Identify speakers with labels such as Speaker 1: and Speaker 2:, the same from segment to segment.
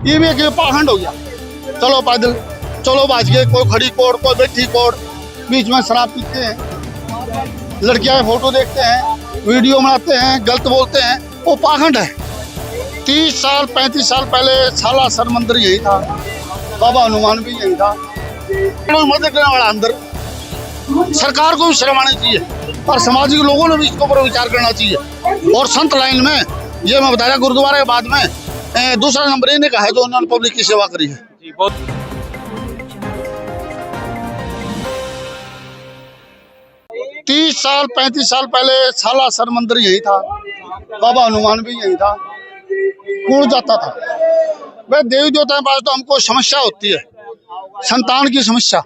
Speaker 1: ये भी एक पाखंड हो गया। चलो पैदल, चलो बाज गए, कोई खड़ी कोर्ट, कोई बैठी कोर्ट, बीच में शराब पीते हैं, लड़कियां फोटो देखते हैं, वीडियो बनाते हैं, गलत बोलते हैं, वो पाखंड है। 30 साल 35 साल पहले सालासर मंदिर यही था, बाबा हनुमान भी यही था। मदद करने वाला अंदर, सरकार को भी शर्म आनी चाहिए और सामाजिक लोगों ने भी इसके ऊपर विचार करना चाहिए। और संत लाइन में ये मैं बताया, गुरुद्वारे के बाद में दूसरा नंबर इन्हें का है जो उन्होंने पब्लिक की सेवा करी है। 30 साल 35 साल पहले सालासर मंदिर यही था, बाबा हनुमान भी यही था, कौन जाता था। वह देवी देवता के पास तो हमको समस्या होती है, संतान की समस्या,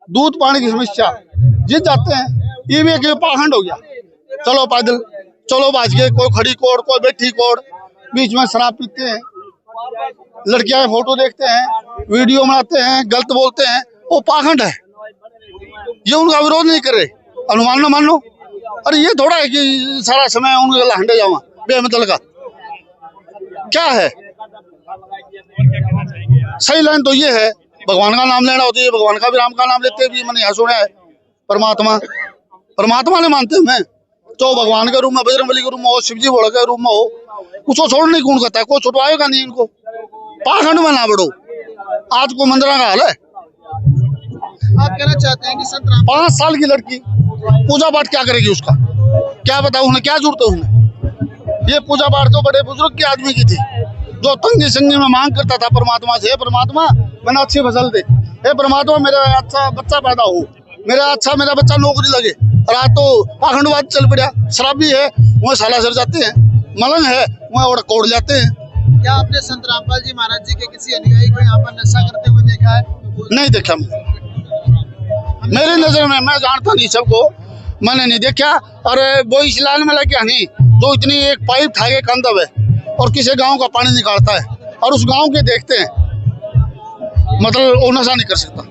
Speaker 1: दूध पानी की समस्या, जीत जाते हैं। ये भी एक पाखंड हो गया। चलो पैदल, चलो बाज गए, कोई खड़ी कोर्ट, कोई बैठी कोर्ट, बीच में शराब पीते हैं, लड़कियां फोटो देखते हैं, वीडियो बनाते हैं, गलत बोलते हैं, वो पाखंड है। ये उनका विरोध नहीं करे, अनुमान न मान लो। अरे ये थोड़ा है कि सारा समय उनके हंडे जावा बेमतल का, क्या है। सही लाइन तो ये है, भगवान का नाम लेना होती है, भगवान का भी, राम का नाम लेते भी मैंने यहाँ सुना है। परमात्मा परमात्मा ने मानते हैं, तो भगवान के रूप में, बजरंगबली के रूप में हो, शिव जी भोले के रूप में हो, उसको छोड़ने कौन कहता है, कोई छुटवाएगा नहीं इनको। पाखंड में ना बढ़ो, आज को मंदिरा का हाल है।
Speaker 2: आप कहना चाहते हैं कि संत राम
Speaker 1: 5 साल की लड़की पूजा पाठ क्या करेगी, उसका क्या बताओ, उन्हें क्या जरूरत है। उन्हें ये पूजा पाठ तो बड़े बुजुर्ग के आदमी की थी, जो तंगी संगी में मांग करता था परमात्मा से, परमात्मा मैंने अच्छी फसल दे, हे परमात्मा मेरा अच्छा बच्चा पैदा हो, मेरा बच्चा नौकरी लगे। और आज तो पाखंडवाद चल पड़ा, शराबी है वह सालासर जाते हैं, मलंग है वह कोड़ जाते हैं।
Speaker 2: क्या आपने संत रामपाल जी महाराज जी के किसी अनुयायी को यहाँ पर नशा करते हुए देखा है?
Speaker 1: नहीं देखा, मेरी नजर में, मैं जानता नहीं सबको, मैंने नहीं देखा। और वो इस लाइन में लगे नहीं, जो इतनी एक पाइप ठा के कंदब है और किसी गांव का पानी निकालता है और उस गांव के देखते हैं, मतलब वो नशा नहीं कर सकता।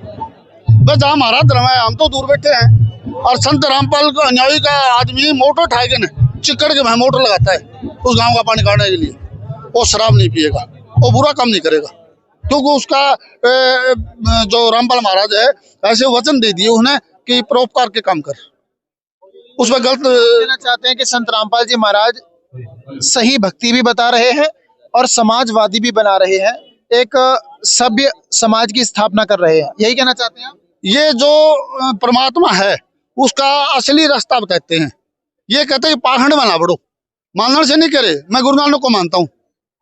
Speaker 1: बस हमारा धर्म है, हम तो दूर बैठे हैं। और संत रामपाल का अनुयायी का आदमी मोटर ठा के चिकड़ के वह मोटर लगाता है उस गांव का पानी काटने के लिए, वो शराब नहीं पिएगा, वो बुरा काम नहीं करेगा, क्योंकि उसका जो रामपाल महाराज है ऐसे वचन दे दिए उन्हें कि परोपकार के काम कर, उसमें गलत।
Speaker 2: कहना चाहते हैं कि संत रामपाल जी महाराज सही भक्ति भी बता रहे हैं और समाजवादी भी बना रहे हैं, एक सभ्य समाज की स्थापना कर रहे हैं, यही कहना चाहते हैं आप?
Speaker 1: ये जो परमात्मा है उसका असली रास्ता बताते हैं। ये कहते हैं पाखंड में ना बढ़ो, मानने से नहीं करे। मैं गुरु नानक को मानता हूँ,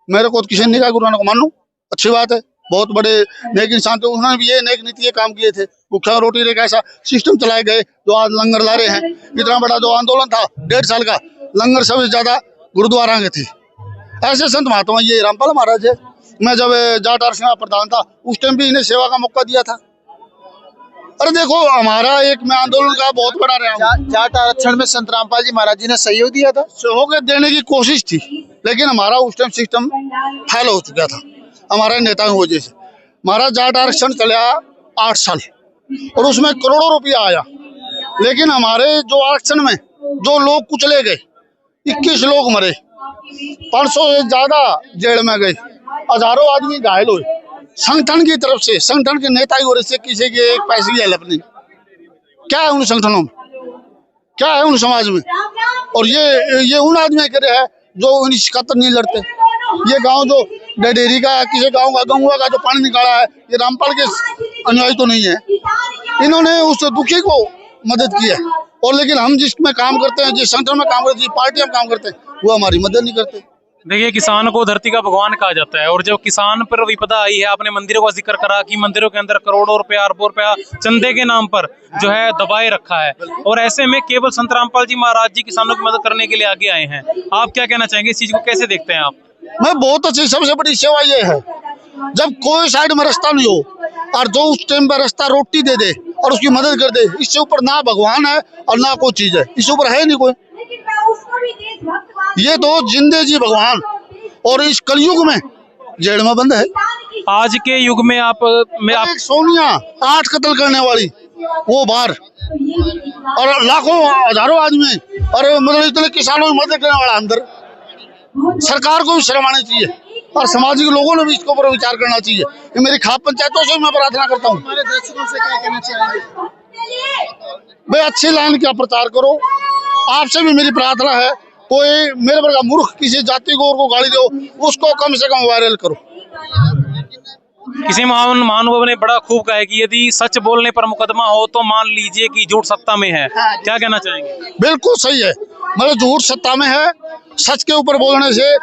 Speaker 1: मेरे को किसी ने नहीं कहा गुरु नानक को मान लो, अच्छी बात है, बहुत बड़े नेक इंसान थे, उन्होंने भी ये नेक नीति ये काम किए थे। भूखा रोटी एक ऐसा सिस्टम चलाए गए जो आज लंगर ला रहे हैं। इतना बड़ा जो आंदोलन था 1.5 साल का, लंगर सबसे ज्यादा गुरुद्वारा के थे। ऐसे संत महात्मा ये रामपाल महाराज है। मैं जब जाट आरक्षण का प्रधान था उस टाइम भी इन्हें सेवा का मौका दिया था। अरे देखो हमारा एक मैं आंदोलन का बहुत बड़ा रहा हूं।
Speaker 2: जाट आरक्षण में संत रामपाल जी महाराज जी ने सहयोग दिया था,
Speaker 1: सहयोग देने की कोशिश थी, लेकिन हमारा उस टाइम सिस्टम फेल हो चुका था हमारे नेताओं की वजह से। हमारा जाट आरक्षण चला 8 साल और उसमें करोड़ों रुपया आया, लेकिन हमारे जो आरक्षण में जो लोग कुचले गए, 21 लोग मरे, 500 से ज्यादा जेल में गए, हजारों आदमी घायल हुए। संगठन की तरफ से, संगठन के नेता की वजह से किसी के एक पैसे की हेल्प नहीं। क्या है उन संगठनों में, क्या है उन समाज में? और ये उन आदमी के हैं जो उन शिकायत नहीं लड़ते। ये गांव जो डेरी का, किसी गांव का गंगुआ का जो पानी निकाला है, ये रामपाल के अनुयायी तो नहीं है। इन्होंने उस दुखी को मदद की है, और लेकिन हम जिसमें काम करते हैं, जिस संगठन में काम करते हैं, जिस पार्टी में काम करते हैं, वो हमारी मदद नहीं करते।
Speaker 3: देखिए, किसान को धरती का भगवान कहा जाता है, और जब किसान पर विपदा आई है, आपने मंदिरों का जिक्र करा कि मंदिरों के अंदर करोड़ों रुपया, अरबों रुपया चंदे के नाम पर जो है दबाए रखा है, और ऐसे में केवल संत रामपाल जी महाराज जी किसानों की मदद करने के लिए आगे आए हैं। आप क्या कहना चाहेंगे, इस चीज को कैसे देखते हैं आप?
Speaker 1: मैं बहुत अच्छी, सबसे बड़ी सेवा ये है, जब कोई साइड में रास्ता नहीं हो और जो उस टाइम पर रास्ता रोटी दे दे और उसकी मदद कर दे, इससे ऊपर ना भगवान है और ना कोई चीज है, इससे ऊपर है नहीं कोई। ये तो जिंदे जी भगवान, और इस कलयुग में जेल में बंद है।
Speaker 3: आज के युग में आप
Speaker 1: सोनिया 8 कत्ल करने वाली वो बाहर, और लाखों हजारों आदमी, और मतलब इतने किसानों की मदद करने वाला अंदर। सरकार को भी शर्म आनी चाहिए और सामाजिक लोगों ने भी इसके ऊपर विचार करना चाहिए। ये मेरी खाप पंचायतों से मैं प्रार्थना करता हूँ,
Speaker 2: हमारे दर्शकों से क्या कहना चाहेंगे?
Speaker 1: भाई अच्छी लाइन का प्रचार करो। आपसे भी मेरी प्रार्थना है, कोई मेरे वर्ग का मूर्ख किसी जाति को गाली दो, उसको कम से कम वायरल करो।
Speaker 3: किसी महानुभाव ने बड़ा खूब कहा है कि यदि सच बोलने पर मुकदमा हो तो मान लीजिए कि झूठ सत्ता में है। क्या कहना चाहेंगे?
Speaker 1: बिल्कुल सही है, मतलब झूठ सत्ता में है। सच के ऊपर बोलने से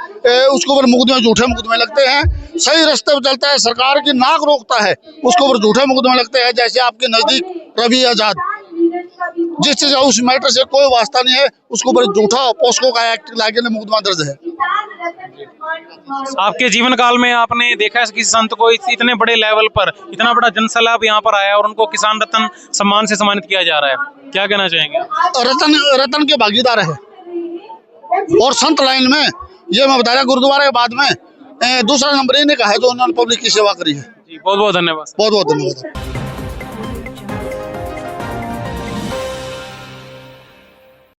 Speaker 1: उसके ऊपर मुकदमे, झूठे मुकदमे लगते हैं। सही रास्ते पर चलता है, सरकार की नाक रोकता है, उसके ऊपर झूठे मुकदमे लगते हैं। जैसे आपके नजदीक रवि आजाद, जिस चीज उस मैटर से कोई वास्ता नहीं है, उसके ऊपर झूठा पोस्को का एक्ट लाके मुकदमा दर्ज है।
Speaker 3: आपके जीवन काल में आपने देखा है किसी संत को इतने बड़े लेवल पर इतना बड़ा जनसैलाब यहाँ पर आया और उनको किसान रत्न सम्मान से सम्मानित किया जा रहा है, क्या कहना चाहेंगे?
Speaker 1: रतन के भागीदार है। और संत लाइन में ये मैं बता रहा, गुरुद्वारे के बाद में दूसरा नंबर इन्हीं का है जो उन्होंने पब्लिक की सेवा करी है।
Speaker 3: बहुत बहुत धन्यवाद।
Speaker 1: बहुत बहुत धन्यवाद।